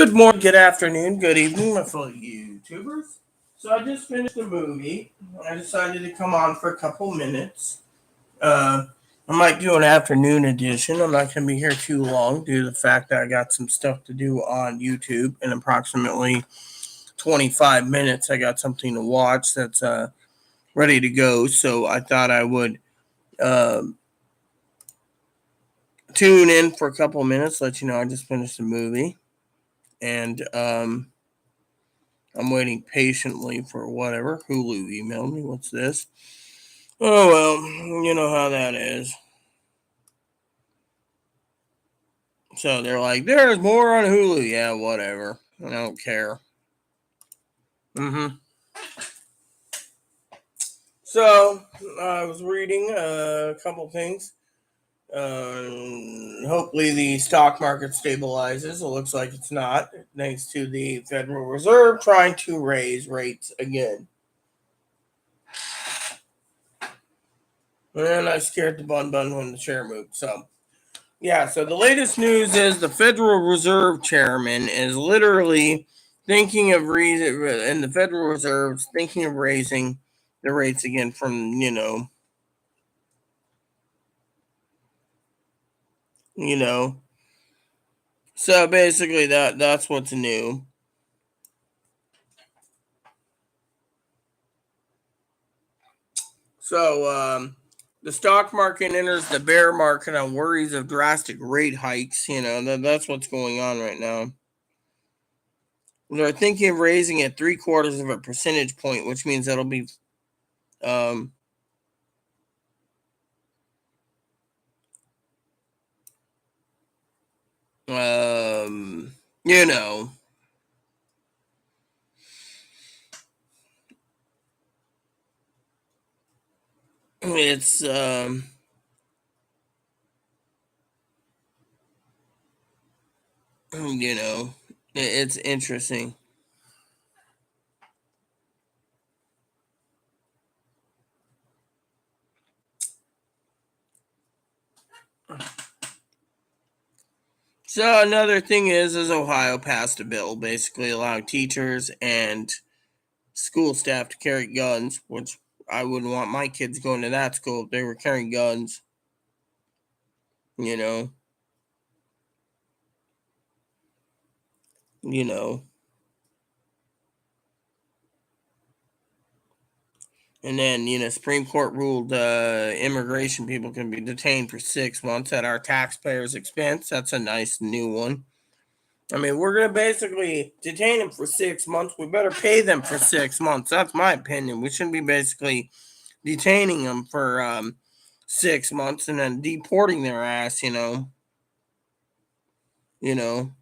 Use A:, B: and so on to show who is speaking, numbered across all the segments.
A: Good morning, good afternoon, good evening, my fellow YouTubers. So I just finished the movie. I decided to come on for a couple minutes. Uh, I might do an afternoon edition. I'm not going to be here too long due to the fact that I got some stuff to do on YouTube in approximately 25 minutes. I got something to watch that's ready to go. So I thought I would um tune in for a couple minutes, let you know I just finished the movie. And I'm waiting patiently for whatever. Hulu emailed me. What's this? Oh, well, you know how that is. So they're like, there's more on Hulu. Yeah, whatever. I don't care. So I was reading a couple things. Hopefully the stock market stabilizes. It looks like it's not, thanks to the Federal Reserve trying to raise rates again. And I scared the bun when the chair moved. So the latest news is the Federal Reserve chairman is literally thinking of raising, and the Federal Reserve's thinking of raising the rates again from, you know. So basically that's what's new. So the stock market enters the bear market on worries of drastic rate hikes. That's what's going on right now. They're thinking of raising it 3/4 of a percentage point, which means that'll be um, um, you know, it's it's interesting. So another thing is Ohio passed a bill basically allowing teachers and school staff to carry guns, which I wouldn't want my kids going to that school if they were carrying guns. You know, you know. And then, Supreme Court ruled immigration people can be detained for 6 months at our taxpayers' expense. That's a nice new one. I mean, we're going to basically detain them for 6 months. We better pay them for 6 months. That's my opinion. We shouldn't be basically detaining them for 6 months and then deporting their ass, You know.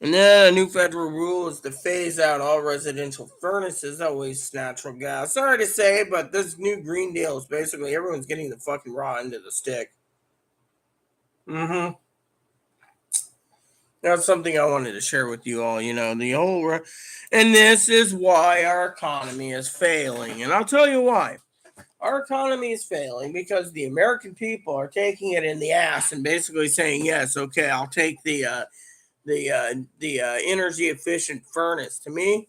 A: And then a new federal rule is to phase out all residential furnaces that waste natural gas. Sorry to say, but this new Green Deal is basically everyone's getting the fucking raw end of the stick. Mm-hmm. That's something I wanted to share with you all. And this is why our economy is failing. And I'll tell you why. Our economy is failing because the American people are taking it in the ass and basically saying, yes, okay, I'll take the energy efficient furnace. To me,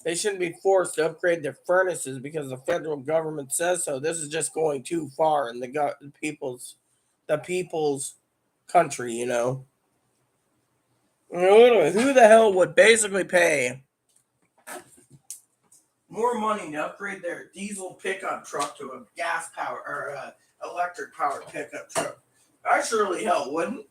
A: they shouldn't be forced to upgrade their furnaces because the federal government says so. This is just going too far in the people's country. Who the hell would basically pay more money to upgrade their diesel pickup truck to a gas power or electric powered pickup truck? I surely hell wouldn't.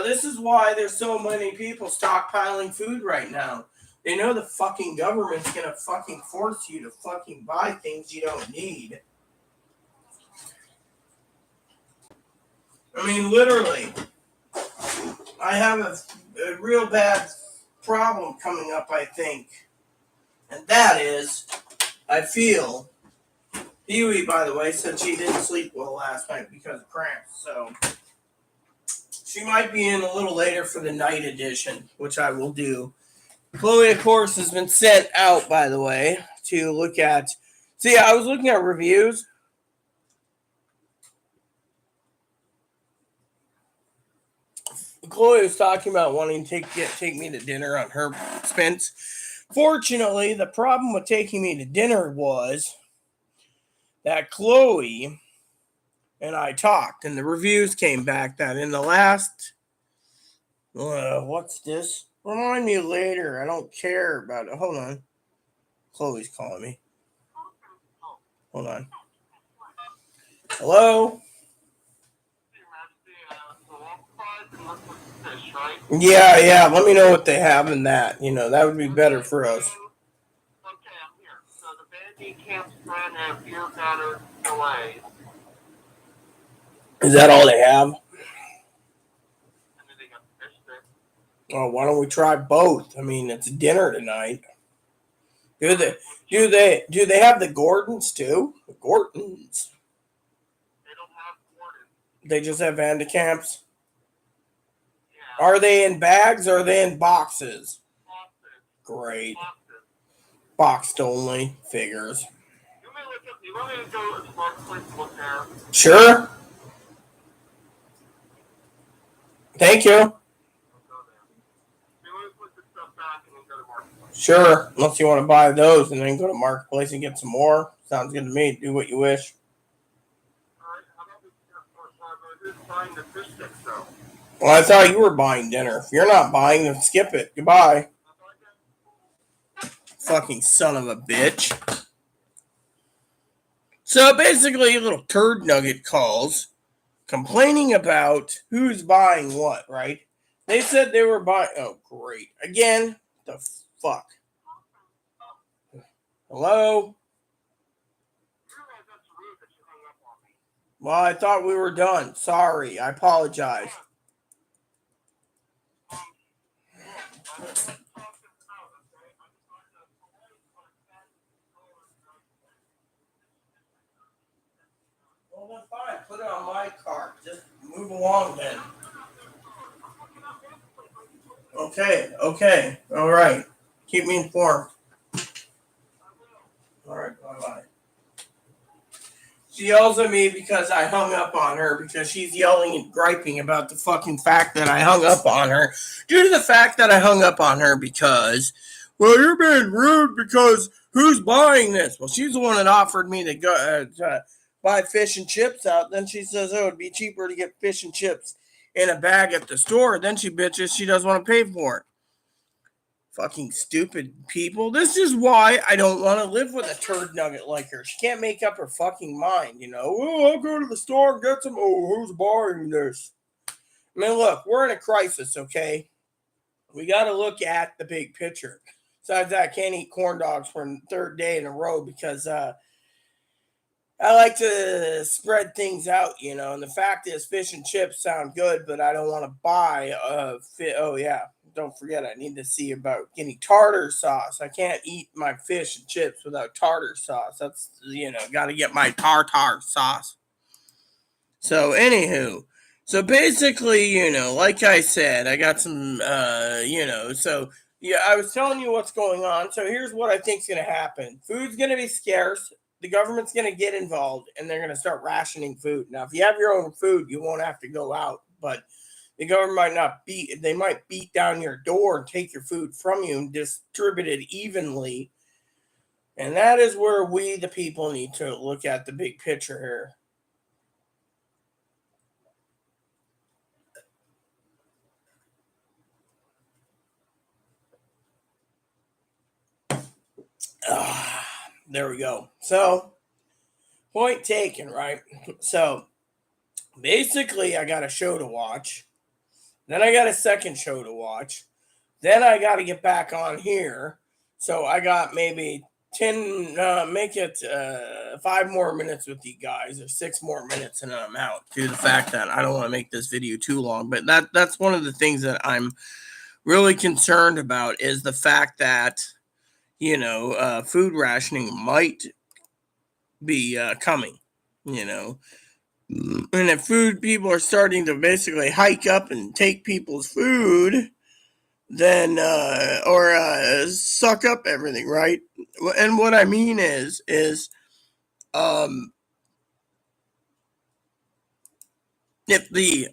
A: This is why there's so many people stockpiling food right now. They know the fucking government's gonna fucking force you to fucking buy things you don't need. I mean, literally, I have a real bad problem coming up, I think. And that is, I feel. Huey, by the way, said she didn't sleep well last night because of cramps. So she might be in a little later for the night edition, which I will do. Chloe, of course, has been sent out, by the way, to look at. See, I was looking at reviews. Chloe was talking about wanting to take me to dinner on her expense. Fortunately, the problem with taking me to dinner was that Chloe and I talked, and the reviews came back that in the last, what's this? Remind me later. I don't care about it. Hold on. Chloe's calling me. Hold on. Hello? Yeah. Let me know what they have in that. That would be better for us.
B: Okay, I'm here. So the bandit camps ran have beer batter delays.
A: Is that all they have?
B: And then they got fish sticks.
A: Oh, why don't we try both? I mean, it's dinner tonight. Do they have the Gordons too? The Gordons.
B: They don't have Gordon.
A: They just have Vandecamps.
B: Yeah.
A: Are they in bags or are they in boxes?
B: Boxes.
A: Great.
B: Boxes.
A: Boxed only figures.
B: You want me to go to the marketplace and look there?
A: Sure. Thank you.
B: I'll go there. You want to put this stuff back and then go to marketplace?
A: Sure. Unless you want to buy those and then go to marketplace and get some more. Sounds good to me. Do what you wish.
B: Alright, how about we just buying the fish sticks though?
A: Well, I thought you were buying dinner. If you're not buying, then skip it. Goodbye. Fucking son of a bitch. So basically, little turd nugget calls complaining about who's buying what, right? They said they were buying. Oh, great. Again, the fuck. Hello? Well, I thought we were done. Sorry. I apologize. Well, then fine. Put it on my card. Just move along then. Okay. All right. Keep me informed. All right. Bye-bye. She yells at me because I hung up on her because she's yelling and griping about the fucking fact that I hung up on her. Due to the fact that I hung up on her because, well, you're being rude because who's buying this? Well, she's the one that offered me to go to buy fish and chips out. Then she says, oh, it'd be cheaper to get fish and chips in a bag at the store. Then she bitches she doesn't want to pay for it. Fucking stupid people. This is why I don't want to live with a turd nugget like her. She can't make up her fucking mind, Oh, I'll go to the store and get some. Oh, who's buying this? I mean, look, we're in a crisis, okay? We got to look at the big picture. Besides that, I can't eat corn dogs for the third day in a row because I like to spread things out, And the fact is, fish and chips sound good, but I don't want to buy Oh, yeah. Don't forget, I need to see about getting tartar sauce. I can't eat my fish and chips without tartar sauce. That's, got to get my tartar sauce. So, anywho, so basically, like I said, I got some, so yeah, I was telling you what's going on. So, here's what I think's going to happen food's going to be scarce. The government's going to get involved and they're going to start rationing food. Now, if you have your own food, you won't have to go out, but the government might beat down your door and take your food from you and distribute it evenly. And that is where we, the people, need to look at the big picture here. There we go. So, point taken, right? So, basically, I got a show to watch. Then I got a second show to watch. Then I got to get back on here. So I got maybe 10, make it 5 more minutes with you guys or 6 more minutes and then I'm out. Due to the fact that I don't want to make this video too long. But that's one of the things that I'm really concerned about is the fact that, food rationing might be coming, And if food people are starting to basically hike up and take people's food, then or suck up everything, right? And what I mean is if the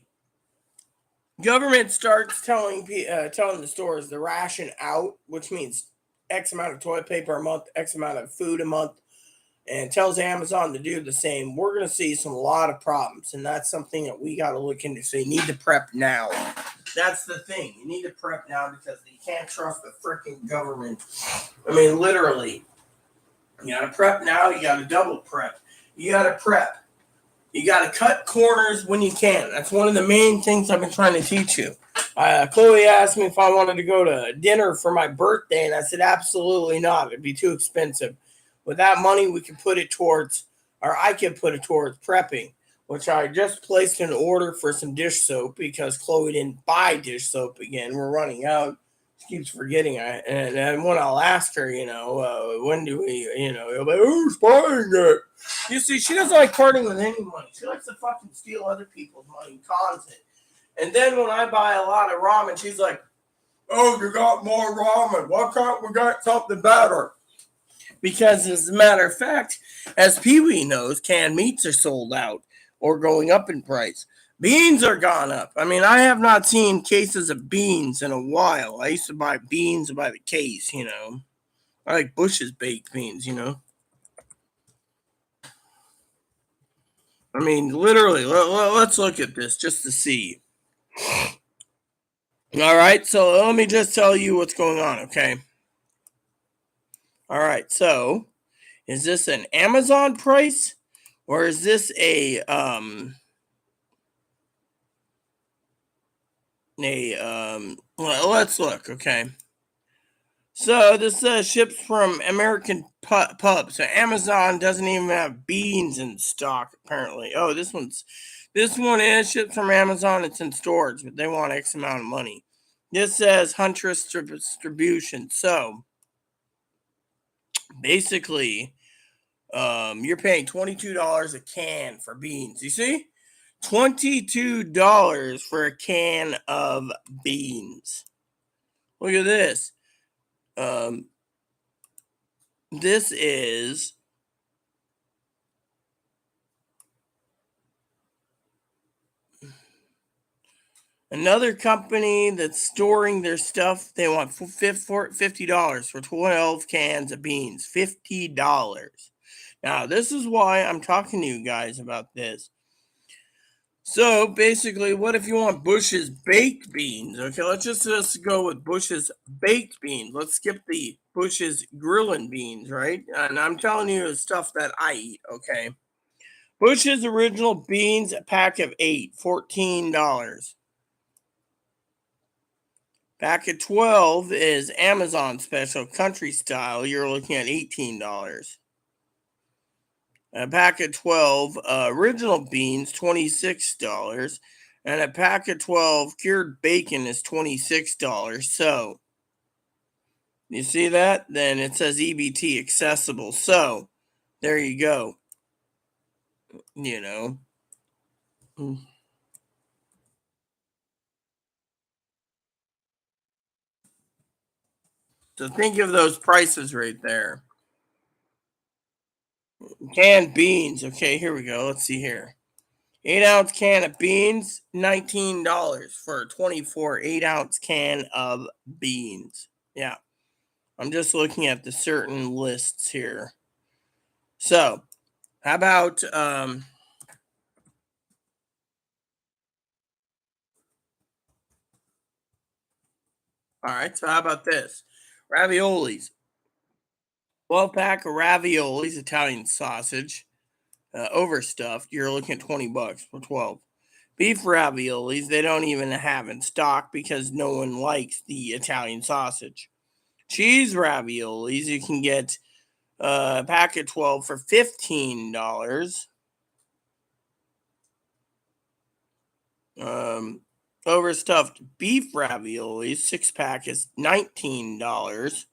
A: Government starts telling the stores to ration out, which means X amount of toilet paper a month, X amount of food a month, and tells Amazon to do the same. We're going to see a lot of problems, and that's something that we got to look into. So you need to prep now. That's the thing. You need to prep now because you can't trust the freaking government. I mean, literally. You got to prep now. You got to double prep. You got to prep. You got to cut corners when you can. That's one of the main things I've been trying to teach you. Chloe asked me if I wanted to go to dinner for my birthday, and I said absolutely not. It'd be too expensive. With that money, we could put it towards, or I could put it towards prepping, which I just placed an order for some dish soap because Chloe didn't buy dish soap again. We're running out. She keeps forgetting. And when I'll ask her, when do we, you'll be like, who's buying it? You see, she doesn't like parting with any money. She likes to fucking steal other people's money and cons it. And then when I buy a lot of ramen, she's like, oh, you got more ramen. Why can't we get something better? Because as a matter of fact, as Pee Wee knows, canned meats are sold out or going up in price. Beans are gone up. I mean, I have not seen cases of beans in a while. I used to buy beans by the case, I like Bush's baked beans. I mean, literally, let's look at this just to see. All right, so let me just tell you what's going on, okay? All right, so is this an Amazon price or is this well, let's look, okay? So this ships from American pub. So Amazon doesn't even have beans in stock apparently. Oh, this one is shipped from Amazon. It's in storage, but they want X amount of money. This says Huntress distribution. So basically, you're paying $22 a can for beans. You see, $22 for a can of beans. Look at this. This is another company that's storing their stuff. They want $50 for 12 cans of beans. $50. Now, this is why I'm talking to you guys about this. So basically, what if you want Bush's baked beans? Okay, let's go with Bush's baked beans. Let's skip the Bush's grilling beans, right? And I'm telling you the stuff that I eat, okay? Bush's original beans, a pack of 8, $14. Pack of 12 is Amazon special country style. You're looking at $18. A pack of 12 original beans, $26. And a pack of 12 cured bacon is $26. So, you see that? Then it says EBT accessible. So, there you go. You know. So, think of those prices right there. Canned beans. Okay, here we go. Let's see here. 8-ounce can of beans, $19 for a 24 8-ounce can of beans. Yeah. I'm just looking at the certain lists here. So, how about all right, so how about this? Raviolis. 12 pack of raviolis, Italian sausage, overstuffed. You're looking at $20 for 12. Beef raviolis, they don't even have in stock because no one likes the Italian sausage. Cheese raviolis, you can get a pack of 12 for $15. Overstuffed beef raviolis, 6-pack is $19.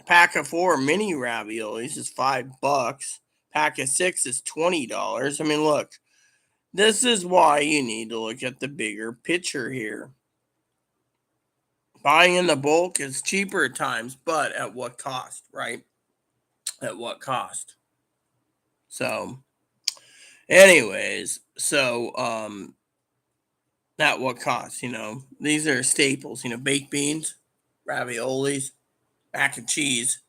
A: Pack of 4 mini raviolis is $5. Pack of 6 is $20. I mean, look, this is why you need to look at the bigger picture here. Buying in the bulk is cheaper at times, but at what cost, right? At what cost? So, anyways, at what cost? These are staples. Baked beans, raviolis, mac and cheese.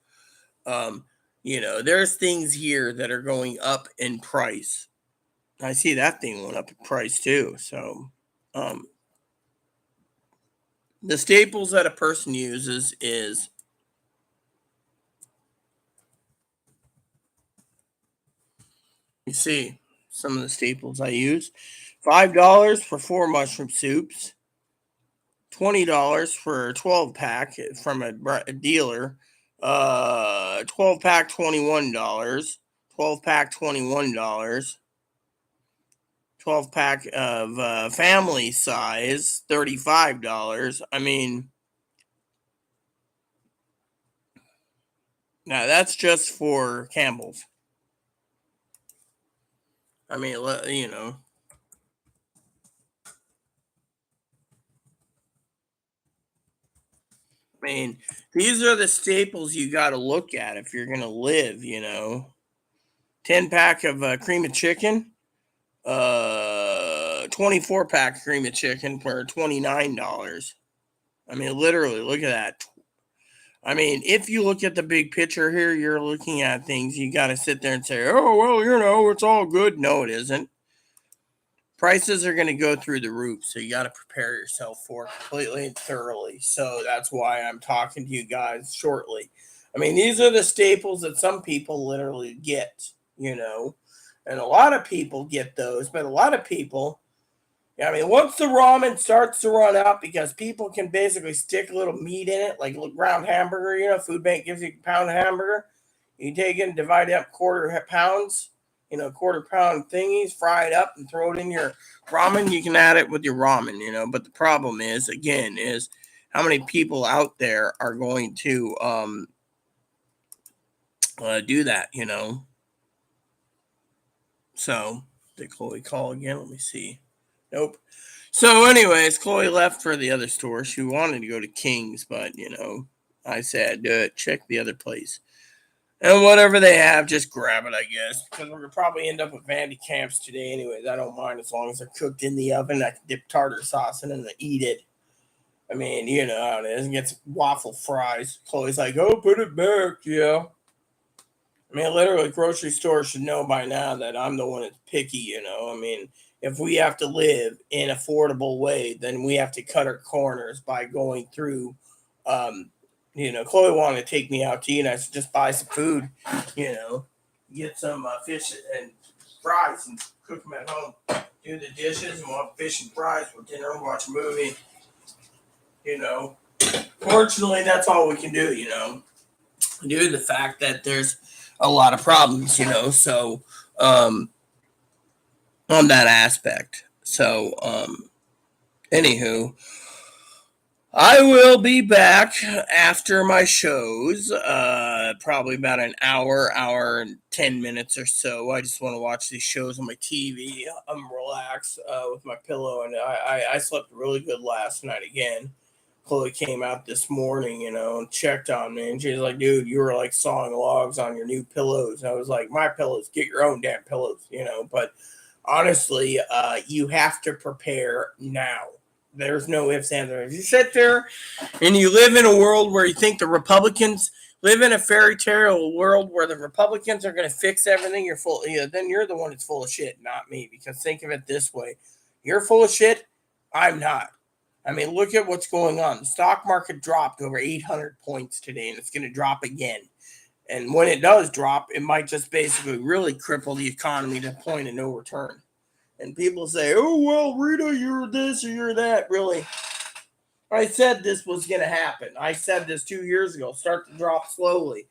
A: Um, there's things here that are going up in price. I see that thing went up in price too. So, um, the staples that a person uses is, you see, some of the staples I use. $5 for 4 mushroom soups. $20 for a 12 pack from a dealer. 12 pack $21. 12 pack $21. 12 pack of family size $35. I mean, now that's just for Campbell's. I mean, these are the staples you got to look at if you're going to live. 10 pack of cream of chicken, 24 pack cream of chicken for $29. I mean, literally, look at that. I mean, if you look at the big picture here, you're looking at things. You got to sit there and say, oh, well, it's all good. No, it isn't. Prices are going to go through the roof. So you got to prepare yourself for it completely and thoroughly. So that's why I'm talking to you guys shortly. I mean, these are the staples that some people literally get. And a lot of people get those, but a lot of people, I mean, once the ramen starts to run out, because people can basically stick a little meat in it, like a ground hamburger, Food Bank gives you a pound of hamburger. You take it and divide it up quarter pounds, quarter pound thingies, fry it up and throw it in your ramen. You can add it with your ramen. But the problem is, again, is how many people out there are going to do that. So, did Chloe call again? Let me see. Nope. So, anyways, Chloe left for the other store. She wanted to go to King's, but I said, check the other place. And whatever they have, just grab it, I guess. Because we're gonna probably end up with Vandy Camps today, anyways. I don't mind as long as they're cooked in the oven. I can dip tartar sauce in and eat it. I mean, you know how it is. Get some waffle fries. Chloe's like, oh, put it back, yeah. I mean, literally, grocery stores should know by now that I'm the one that's picky. I mean, if we have to live in affordable way, then we have to cut our corners by going through. Chloe wanted to take me out to eat. I said, just buy some food, get some fish and fries and cook them at home. Do the dishes and want fish and fries for dinner and watch a movie. Fortunately, that's all we can do, due to the fact that there's a lot of problems, so on that aspect. So, anywho, I will be back after my shows, probably about an hour and 10 minutes or so. I just want to watch these shows on my TV. I'm relaxed with my pillow, and I slept really good last night again. Chloe came out this morning, and checked on me, and she's like, dude, you were like sawing logs on your new pillows. I was like, my pillows, get your own damn pillows. But honestly, you have to prepare now. There's no ifs, ands, or if you sit there and you live in a world where you think the Republicans live in a fairy tale world where the Republicans are going to fix everything, then you're the one that's full of shit, not me. Because think of it this way. You're full of shit. I'm not. I mean, look at what's going on. The stock market dropped over 800 points today, and it's going to drop again. And when it does drop, it might just basically really cripple the economy to a point of no return. And people say, oh, well, Rita, you're this or you're that. Really, I said this was going to happen. I said this 2 years ago. Start to drop slowly.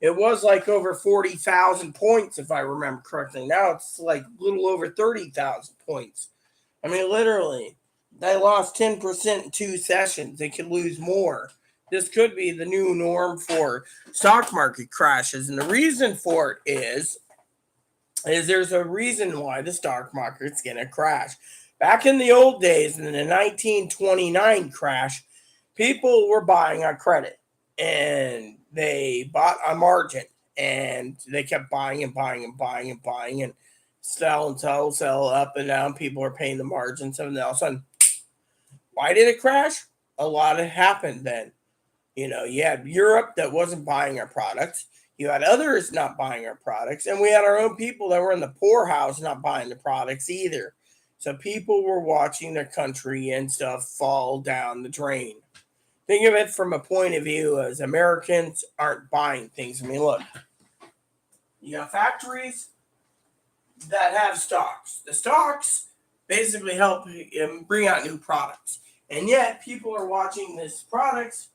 A: It was like over 40,000 points, if I remember correctly. Now it's like a little over 30,000 points. I mean, literally. They lost 10% in 2 sessions. They could lose more. This could be the new norm for stock market crashes. And the reason for it is there's a reason why the stock market's going to crash. Back in the old days, in the 1929 crash, people were buying on credit. And they bought on margin. And they kept buying and buying and buying and buying and sell up and down. People are paying the margins. And then all of a sudden, Why did it crash? A lot had happened then. You had Europe that wasn't buying our products. You had others not buying our products. And we had our own people that were in the poorhouse not buying the products either. So people were watching their country and stuff fall down the drain. Think of it from a point of view as Americans aren't buying things. I mean, look, you got factories that have stocks. The stocks basically help bring out new products. And yet people are watching these products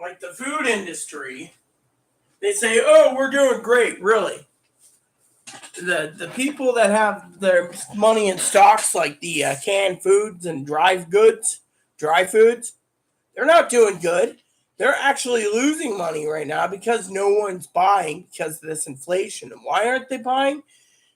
A: like the food industry. They say, oh, we're doing great. Really? The people that have their money in stocks like the canned foods and dry foods, they're not doing good. They're actually losing money right now because no one's buying because of this inflation. And why aren't they buying?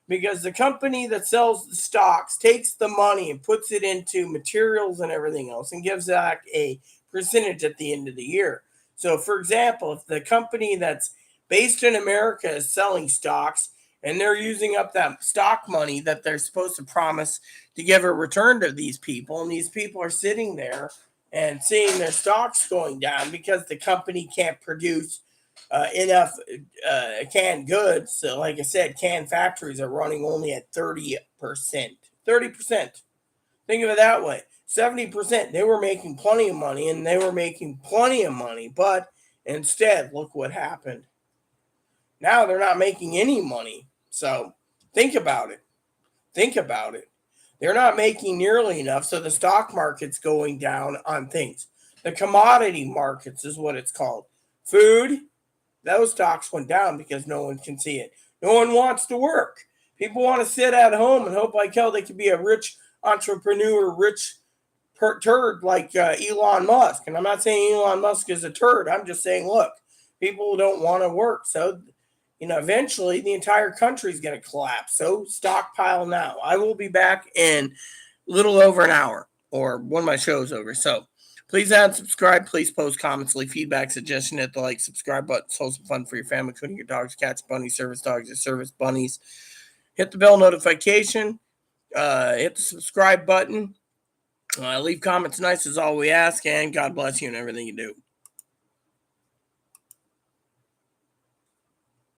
A: Because the company that sells the stocks takes the money and puts it into materials and everything else and gives back a percentage at the end of the year. So, for example, if the company that's based in America is selling stocks and they're using up that stock money that they're supposed to promise to give a return to these people, and these people are sitting there and seeing their stocks going down because the company can't produce enough canned goods. So, like I said, canned factories are running only at 30%. 30%. Think of it that way. 70%, they were making plenty of money, and they were making plenty of money. But instead, look what happened. Now they're not making any money. So think about it. Think about it. They're not making nearly enough, so the stock market's going down on things. The commodity markets is what it's called. Food, those stocks went down because no one can see it. No one wants to work. People want to sit at home and hope like hell they could be a rich entrepreneur, rich turd like Elon Musk. And I'm not saying Elon Musk is a turd. I'm just saying, look, people don't want to work. So, eventually the entire country is going to collapse. So stockpile now. I will be back in a little over an hour, or one of my shows over. So please add and subscribe. Please post comments, leave feedback, suggestion, hit the like, subscribe button. Hold some fun for your family, including your dogs, cats, bunnies, service dogs, your service bunnies. Hit the bell notification. Hit the subscribe button. Leave comments nice is all we ask, and God bless you and everything you do.